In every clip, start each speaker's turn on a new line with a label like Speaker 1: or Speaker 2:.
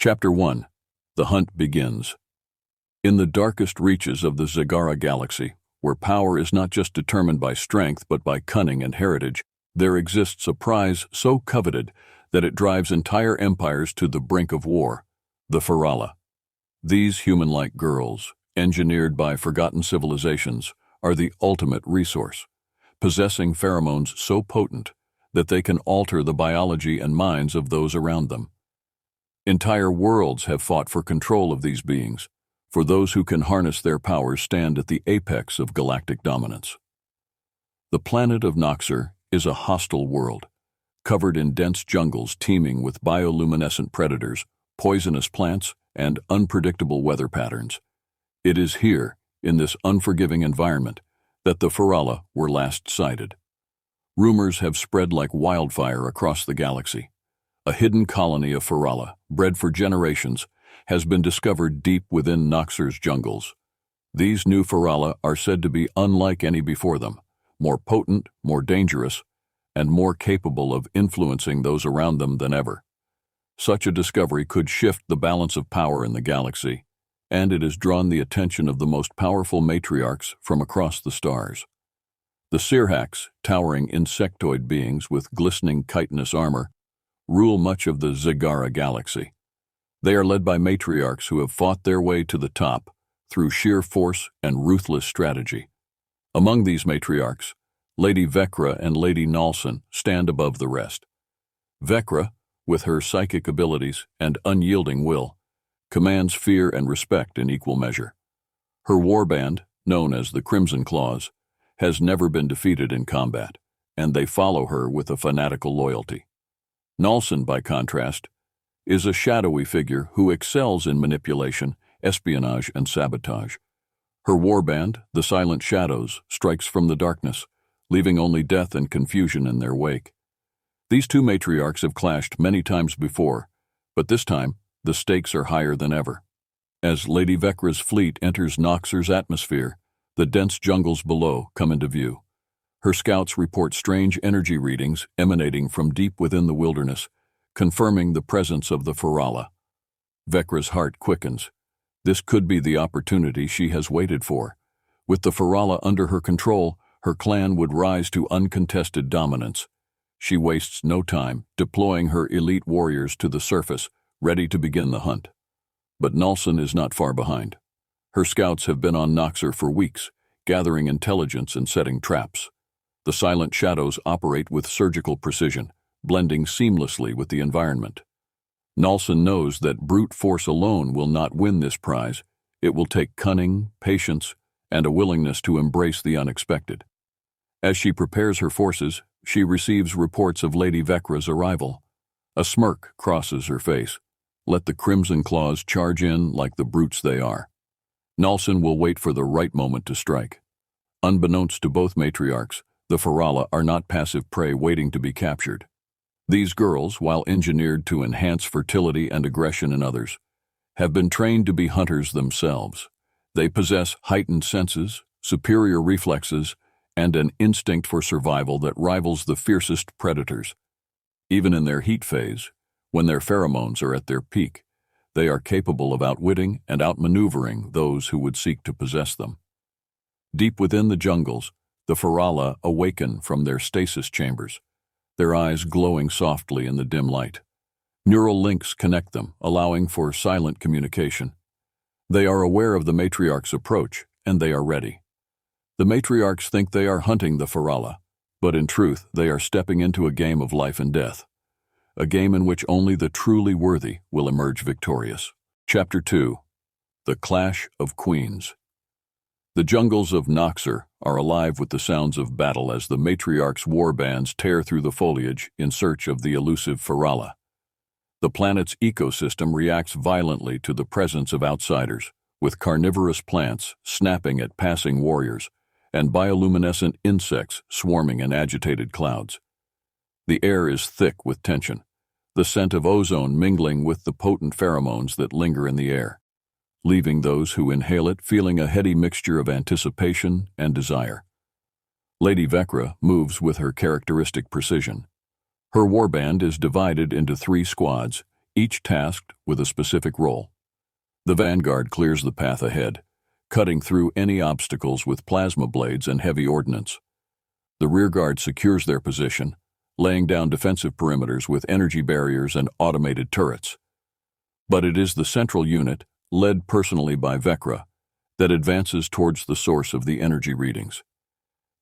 Speaker 1: Chapter 1. The Hunt Begins. In the darkest reaches of the Zagara galaxy, where power is not just determined by strength but by cunning and heritage, there exists a prize so coveted that it drives entire empires to the brink of war: the Farala. These human-like girls, engineered by forgotten civilizations, are the ultimate resource, possessing pheromones so potent that they can alter the biology and minds of those around them. Entire worlds have fought for control of these beings, for those who can harness their powers stand at the apex of galactic dominance. The planet of Noxer is a hostile world, covered in dense jungles teeming with bioluminescent predators, poisonous plants, and unpredictable weather patterns. It is here, in this unforgiving environment, that the Farala were last sighted. Rumors have spread like wildfire across the galaxy. A hidden colony of Farala, bred for generations, has been discovered deep within Noxer's jungles. These new Farala are said to be unlike any before them, more potent, more dangerous, and more capable of influencing those around them than ever. Such a discovery could shift the balance of power in the galaxy, and it has drawn the attention of the most powerful matriarchs from across the stars. The Sirhaks, towering insectoid beings with glistening chitinous armor, rule much of the Zagara galaxy. They are led by matriarchs who have fought their way to the top through sheer force and ruthless strategy. Among these matriarchs, Lady Vekra and Lady Nalson stand above the rest. Vekra, with her psychic abilities and unyielding will, commands fear and respect in equal measure. Her warband, known as the Crimson Claws, has never been defeated in combat, and they follow her with a fanatical loyalty. Nalson, by contrast, is a shadowy figure who excels in manipulation, espionage, and sabotage. Her warband, the Silent Shadows, strikes from the darkness, leaving only death and confusion in their wake. These two matriarchs have clashed many times before, but this time the stakes are higher than ever. As Lady Vekra's fleet enters Noxer's atmosphere, the dense jungles below come into view. Her scouts report strange energy readings emanating from deep within the wilderness, confirming the presence of the Farala. Vekra's heart quickens. This could be the opportunity she has waited for. With the Farala under her control, her clan would rise to uncontested dominance. She wastes no time, deploying her elite warriors to the surface, ready to begin the hunt. But Nalson is not far behind. Her scouts have been on Noxer for weeks, gathering intelligence and setting traps. The Silent Shadows operate with surgical precision, blending seamlessly with the environment. Nalson knows that brute force alone will not win this prize. It will take cunning, patience, and a willingness to embrace the unexpected. As she prepares her forces, she receives reports of Lady Vekra's arrival. A smirk crosses her face. Let the Crimson Claws charge in like the brutes they are. Nalson will wait for the right moment to strike. Unbeknownst to both matriarchs, the Farala are not passive prey waiting to be captured. These girls, while engineered to enhance fertility and aggression in others, have been trained to be hunters themselves. They possess heightened senses, superior reflexes, and an instinct for survival that rivals the fiercest predators. Even in their heat phase, when their pheromones are at their peak, they are capable of outwitting and outmaneuvering those who would seek to possess them. Deep within the jungles, the Farala awaken from their stasis chambers, their eyes glowing softly in the dim light. Neural links connect them, allowing for silent communication. They are aware of the matriarch's approach, and they are ready. The matriarchs think they are hunting the Farala, but in truth they are stepping into a game of life and death, a game in which only the truly worthy will emerge victorious. Chapter 2. The Clash of Queens. The jungles of Noxer are alive with the sounds of battle as the matriarch's war bands tear through the foliage in search of the elusive Farala. The planet's ecosystem reacts violently to the presence of outsiders, with carnivorous plants snapping at passing warriors and bioluminescent insects swarming in agitated clouds. The air is thick with tension, the scent of ozone mingling with the potent pheromones that linger in the air, leaving those who inhale it feeling a heady mixture of anticipation and desire. Lady Vekra moves with her characteristic precision. Her warband is divided into 3 squads, each tasked with a specific role. The vanguard clears the path ahead, cutting through any obstacles with plasma blades and heavy ordnance. The rearguard secures their position, laying down defensive perimeters with energy barriers and automated turrets. But it is the central unit, led personally by Vecra, that advances towards the source of the energy readings.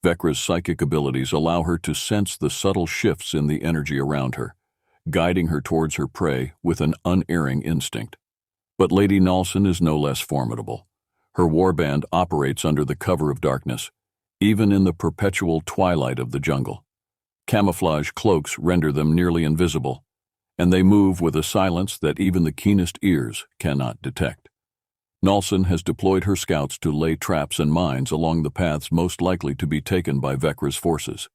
Speaker 1: Vecra's psychic abilities allow her to sense the subtle shifts in the energy around her, guiding her towards her prey with an unerring instinct. But Lady Nalson is no less formidable. Her warband operates under the cover of darkness, even in the perpetual twilight of the jungle. Camouflage cloaks render them nearly invisible, and they move with a silence that even the keenest ears cannot detect. Nalson has deployed her scouts to lay traps and mines along the paths most likely to be taken by Vecra's forces.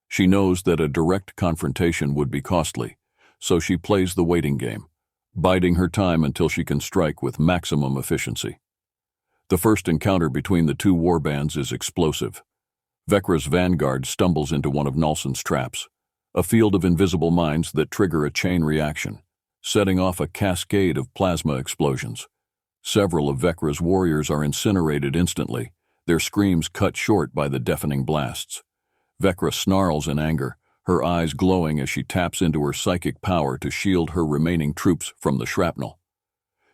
Speaker 1: She knows that a direct confrontation would be costly, so she plays the waiting game, biding her time until she can strike with maximum efficiency. The first encounter between the two warbands is explosive. Vecra's vanguard stumbles into one of Nalson's traps, a field of invisible mines that trigger a chain reaction, setting off a cascade of plasma explosions. Several of Vecra's warriors are incinerated instantly, their screams cut short by the deafening blasts. Vecra snarls in anger, her eyes glowing as she taps into her psychic power to shield her remaining troops from the shrapnel.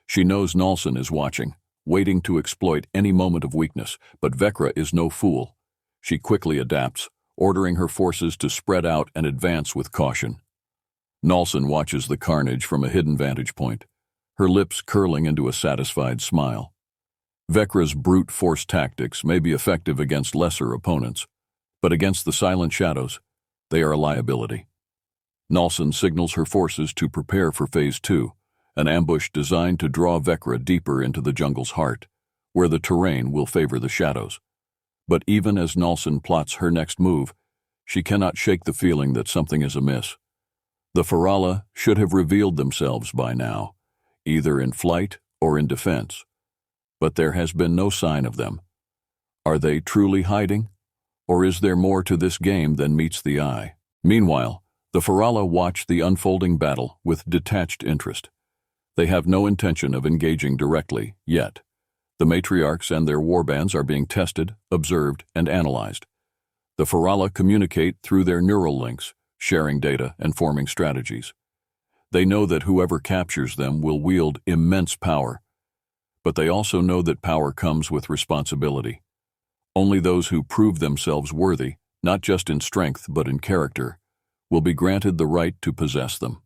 Speaker 1: She knows Nalson is watching, waiting to exploit any moment of weakness, but Vecra is no fool. She quickly adapts, ordering her forces to spread out and advance with caution. Nalson watches the carnage from a hidden vantage point, her lips curling into a satisfied smile. Vecra's brute force tactics may be effective against lesser opponents, but against the silent shadows, they are a liability. Nalson signals her forces to prepare for Phase 2, an ambush designed to draw Vecra deeper into the jungle's heart, where the terrain will favor the shadows. But even as Nalson plots her next move, she cannot shake the feeling that something is amiss. The Farala should have revealed themselves by now, either in flight or in defense. But there has been no sign of them. Are they truly hiding? Or is there more to this game than meets the eye? Meanwhile, the Farala watch the unfolding battle with detached interest. They have no intention of engaging directly, yet. The Matriarchs and their warbands are being tested, observed, and analyzed. The Farala communicate through their neural links, sharing data and forming strategies. They know that whoever captures them will wield immense power, but they also know that power comes with responsibility. Only those who prove themselves worthy, not just in strength but in character, will be granted the right to possess them.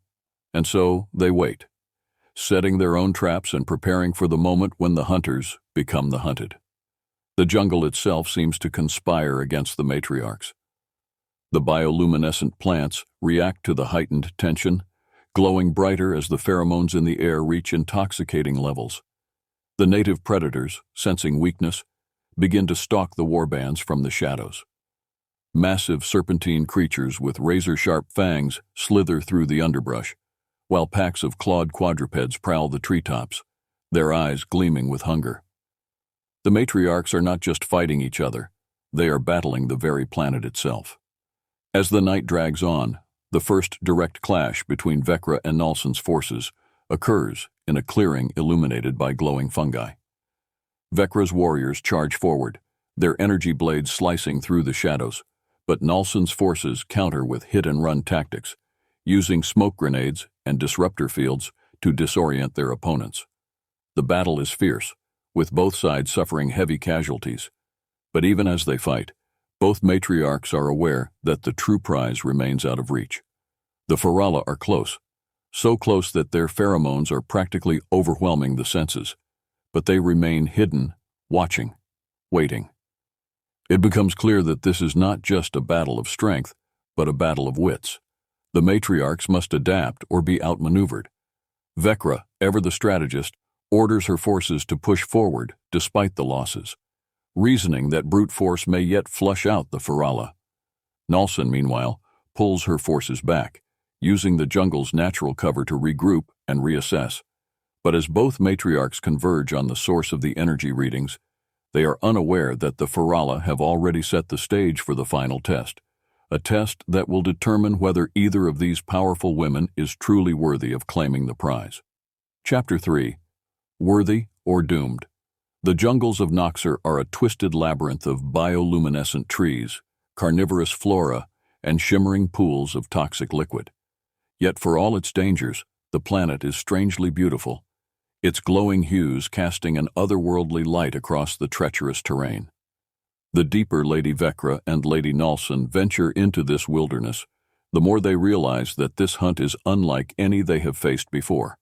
Speaker 1: And so they wait, setting their own traps and preparing for the moment when the hunters become the hunted. The jungle itself seems to conspire against the Matriarchs. The bioluminescent plants react to the heightened tension, glowing brighter as the pheromones in the air reach intoxicating levels. The native predators, sensing weakness, begin to stalk the warbands from the shadows. Massive serpentine creatures with razor-sharp fangs slither through the underbrush, while packs of clawed quadrupeds prowl the treetops, their eyes gleaming with hunger. The Matriarchs are not just fighting each other, they are battling the very planet itself. As the night drags on, the first direct clash between Vecra and Nalson's forces occurs in a clearing illuminated by glowing fungi. Vecra's warriors charge forward, their energy blades slicing through the shadows, but Nalson's forces counter with hit-and-run tactics, using smoke grenades and disruptor fields to disorient their opponents. The battle is fierce, with both sides suffering heavy casualties. But even as they fight, both Matriarchs are aware that the true prize remains out of reach. The Farala are close, so close that their pheromones are practically overwhelming the senses, but they remain hidden, watching, waiting. It becomes clear that this is not just a battle of strength, but a battle of wits. The Matriarchs must adapt or be outmaneuvered. Vecra, ever the strategist, orders her forces to push forward despite the losses, reasoning that brute force may yet flush out the Farala. Nalson, meanwhile, pulls her forces back, using the jungle's natural cover to regroup and reassess. But as both Matriarchs converge on the source of the energy readings, they are unaware that the Farala have already set the stage for the final test, a test that will determine whether either of these powerful women is truly worthy of claiming the prize. Chapter 3. Worthy or Doomed. The jungles of Noxer are a twisted labyrinth of bioluminescent trees, carnivorous flora, and shimmering pools of toxic liquid. Yet for all its dangers, the planet is strangely beautiful, its glowing hues casting an otherworldly light across the treacherous terrain. The deeper Lady Vecra and Lady Nalson venture into this wilderness, the more they realize that this hunt is unlike any they have faced before.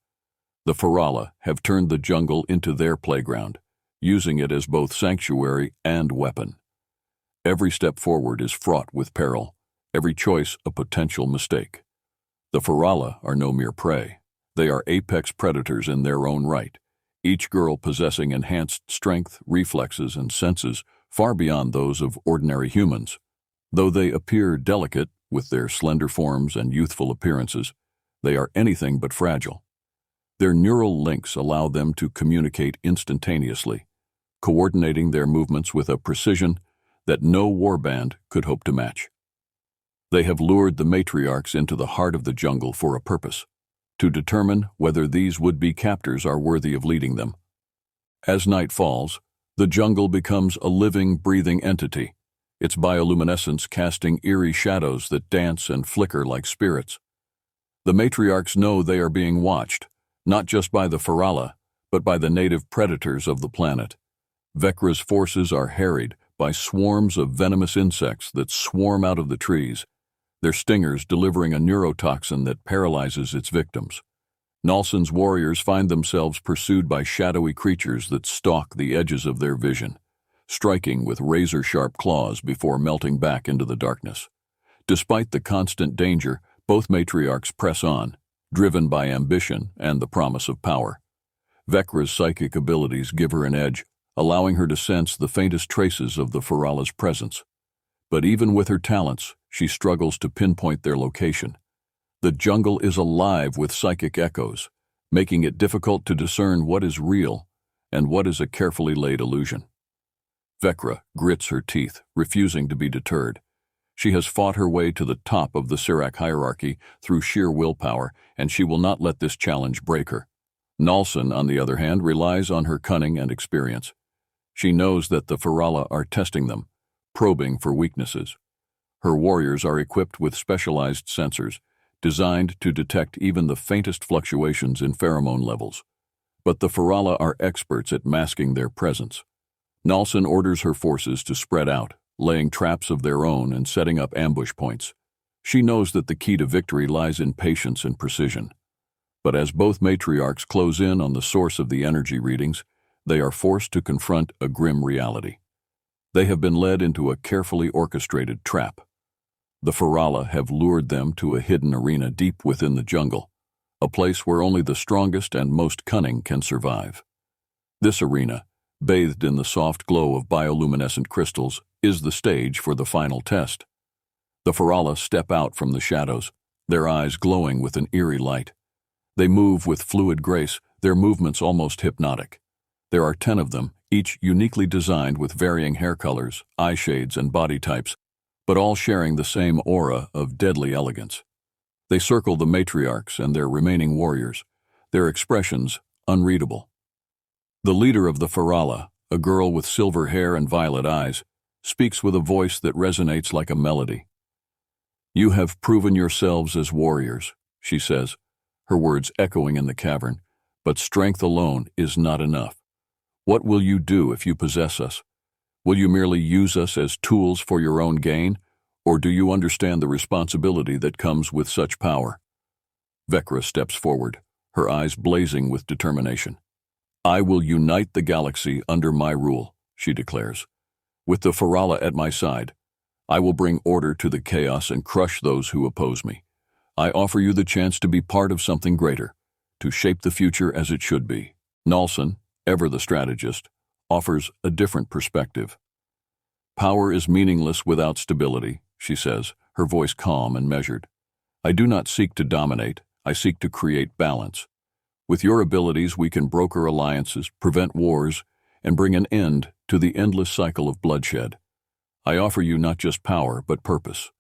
Speaker 1: The Farala have turned the jungle into their playground, using it as both sanctuary and weapon. Every step forward is fraught with peril, every choice a potential mistake. The Farala are no mere prey. They are apex predators in their own right, each girl possessing enhanced strength, reflexes, and senses far beyond those of ordinary humans. Though they appear delicate with their slender forms and youthful appearances, they are anything but fragile. Their neural links allow them to communicate instantaneously, coordinating their movements with a precision that no warband could hope to match. They have lured the Matriarchs into the heart of the jungle for a purpose, to determine whether these would-be captors are worthy of leading them. As night falls, the jungle becomes a living, breathing entity, its bioluminescence casting eerie shadows that dance and flicker like spirits. The Matriarchs know they are being watched, not just by the Farala, but by the native predators of the planet. Vecra's forces are harried by swarms of venomous insects that swarm out of the trees, their stingers delivering a neurotoxin that paralyzes its victims. Nalson's warriors find themselves pursued by shadowy creatures that stalk the edges of their vision, striking with razor-sharp claws before melting back into the darkness. Despite the constant danger, both Matriarchs press on, driven by ambition and the promise of power. Vecra's psychic abilities give her an edge, allowing her to sense the faintest traces of the Farala's presence. But even with her talents, she struggles to pinpoint their location. The jungle is alive with psychic echoes, making it difficult to discern what is real and what is a carefully laid illusion. Vecra grits her teeth, refusing to be deterred. She has fought her way to the top of the Sirac hierarchy through sheer willpower, and she will not let this challenge break her. Nalson, on the other hand, relies on her cunning and experience. She knows that the Farala are testing them, probing for weaknesses. Her warriors are equipped with specialized sensors, designed to detect even the faintest fluctuations in pheromone levels. But the Farala are experts at masking their presence. Nalson orders her forces to spread out, laying traps of their own and setting up ambush points. She knows that the key to victory lies in patience and precision. But as both Matriarchs close in on the source of the energy readings, they are forced to confront a grim reality. They have been led into a carefully orchestrated trap. The Farala have lured them to a hidden arena deep within the jungle, a place where only the strongest and most cunning can survive. This arena, bathed in the soft glow of bioluminescent crystals, is the stage for the final test. The Farala step out from the shadows, their eyes glowing with an eerie light. They move with fluid grace, their movements almost hypnotic. There are 10 of them, each uniquely designed with varying hair colors, eye shades, and body types, but all sharing the same aura of deadly elegance. They circle the Matriarchs and their remaining warriors, their expressions unreadable. The leader of the Farala, a girl with silver hair and violet eyes, speaks with a voice that resonates like a melody. "You have proven yourselves as warriors," she says, her words echoing in the cavern, "but strength alone is not enough. What will you do if you possess us? Will you merely use us as tools for your own gain, or do you understand the responsibility that comes with such power?" Vecra steps forward, her eyes blazing with determination. "I will unite the galaxy under my rule," she declares. "With the Farala at my side, I will bring order to the chaos and crush those who oppose me. I offer you the chance to be part of something greater, to shape the future as it should be." Nalson, ever the strategist, offers a different perspective. "Power is meaningless without stability," she says, her voice calm and measured. "I do not seek to dominate, I seek to create balance. With your abilities, we can broker alliances, prevent wars, and bring an end to the endless cycle of bloodshed. I offer you not just power, but purpose.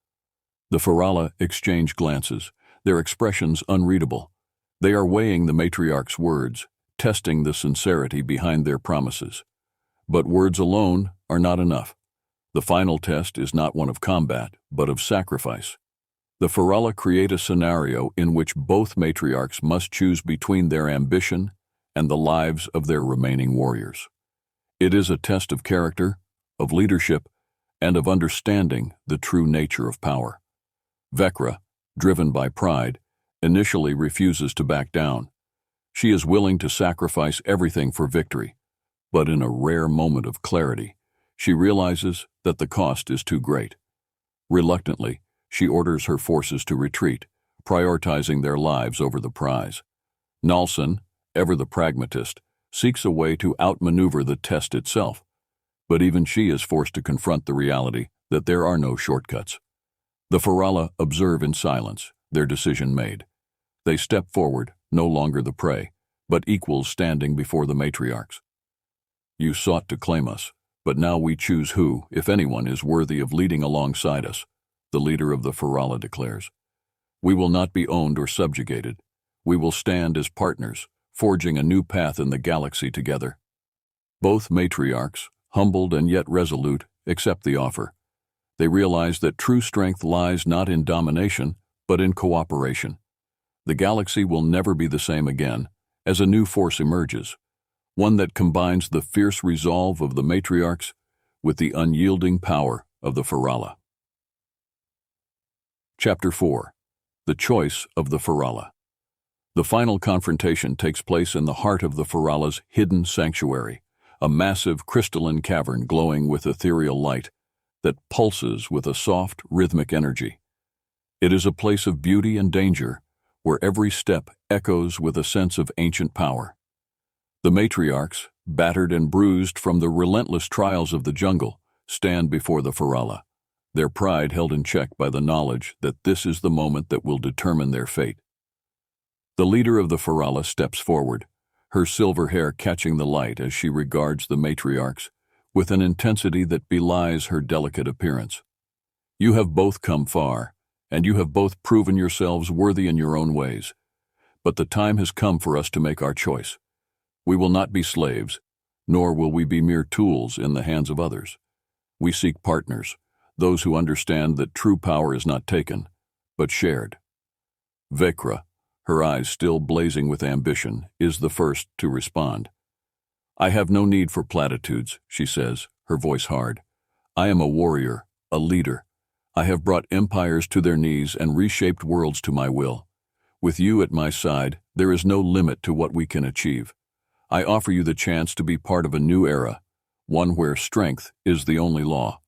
Speaker 1: The Ferala exchange glances, their expressions unreadable. They are weighing the Matriarch's words, testing the sincerity behind their promises. But words alone are not enough. The final test is not one of combat, but of sacrifice. The Ferala create a scenario in which both Matriarchs must choose between their ambition and the lives of their remaining warriors. It is a test of character, of leadership, and of understanding the true nature of power. Vecra, driven by pride, initially refuses to back down. She is willing to sacrifice everything for victory, but in a rare moment of clarity, she realizes that the cost is too great. Reluctantly, she orders her forces to retreat, prioritizing their lives over the prize. Nalson, ever the pragmatist, seeks a way to outmaneuver the test itself, but even she is forced to confront the reality that there are no shortcuts. The Ferala observe in silence, their decision made. They step forward, no longer the prey, but equals standing before the Matriarchs. You sought to claim us, but now we choose who, if anyone, is worthy of leading alongside us, the leader of the Ferala declares. We will not be owned or subjugated. We will stand as partners, forging a new path in the galaxy together. Both Matriarchs, humbled and yet resolute, accept the offer. They realize that true strength lies not in domination, but in cooperation. The galaxy will never be the same again, as a new force emerges, one that combines the fierce resolve of the Matriarchs with the unyielding power of the Ferala. Chapter 4. The Choice of the Ferala. The final confrontation takes place in the heart of the Ferala's hidden sanctuary, a massive crystalline cavern glowing with ethereal light that pulses with a soft, rhythmic energy. It is a place of beauty and danger, where every step echoes with a sense of ancient power. The Matriarchs, battered and bruised from the relentless trials of the jungle, stand before the Ferala, their pride held in check by the knowledge that this is the moment that will determine their fate. The leader of the Ferala steps forward, her silver hair catching the light as she regards the Matriarchs with an intensity that belies her delicate appearance. You have both come far, and you have both proven yourselves worthy in your own ways. But the time has come for us to make our choice. We will not be slaves, nor will we be mere tools in the hands of others. We seek partners, those who understand that true power is not taken, but shared. Vecra, her eyes still blazing with ambition, is the first to respond. I have no need for platitudes, she says, her voice hard. I am a warrior, a leader. I have brought empires to their knees and reshaped worlds to my will. With you at my side, there is no limit to what we can achieve. I offer you the chance to be part of a new era, one where strength is the only law.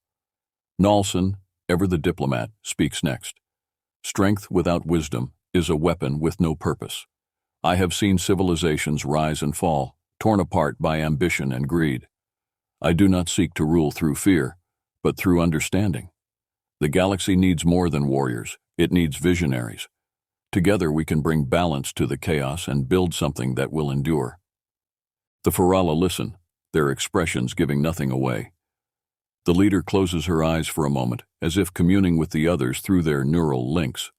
Speaker 1: Nalson, ever the diplomat, speaks next. Strength without wisdom is a weapon with no purpose. I have seen civilizations rise and fall, torn apart by ambition and greed. I do not seek to rule through fear, but through understanding. The galaxy needs more than warriors, it needs visionaries. Together we can bring balance to the chaos and build something that will endure. The Ferala listen, their expressions giving nothing away. The leader closes her eyes for a moment, as if communing with the others through their neural links.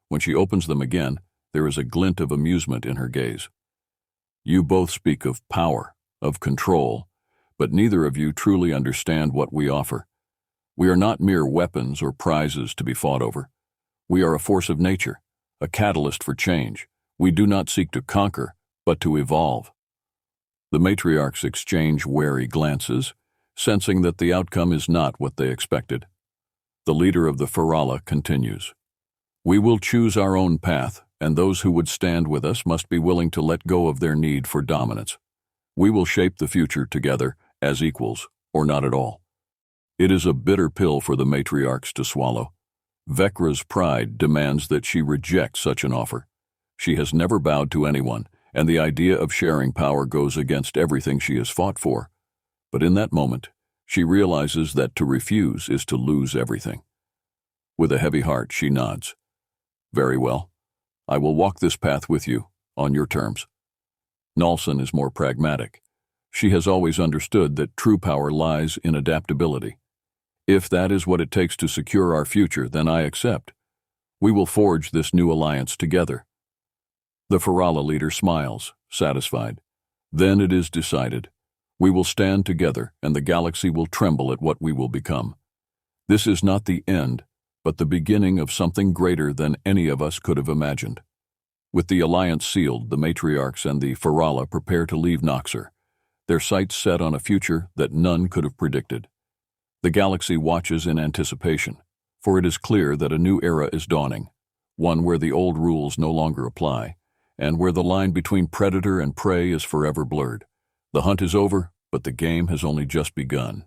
Speaker 1: When she opens them again, there is a glint of amusement in her gaze. You both speak of power, of control, but neither of you truly understand what we offer. We are not mere weapons or prizes to be fought over. We are a force of nature, a catalyst for change. We do not seek to conquer, but to evolve. The Matriarchs exchange wary glances, sensing that the outcome is not what they expected. The leader of the Ferala continues. We will choose our own path, and those who would stand with us must be willing to let go of their need for dominance. We will shape the future together as equals, or not at all. It is a bitter pill for the Matriarchs to swallow. Vecra's pride demands that she reject such an offer. She has never bowed to anyone, and the idea of sharing power goes against everything she has fought for. But in that moment, she realizes that to refuse is to lose everything. With a heavy heart, she nods. Very well. I will walk this path with you, on your terms. Nalson is more pragmatic. She has always understood that true power lies in adaptability. If that is what it takes to secure our future, then I accept, We will forge this new alliance together." The Ferala leader smiles, satisfied. "Then it is decided. We will stand together, and the galaxy will tremble at what we will become. This is not the end, but the beginning of something greater than any of us could have imagined." With the alliance sealed, the Matriarchs and the Ferala prepare to leave Noxer, their sights set on a future that none could have predicted. The galaxy watches in anticipation, for it is clear that a new era is dawning, one where the old rules no longer apply, and where the line between predator and prey is forever blurred. The hunt is over, but the game has only just begun.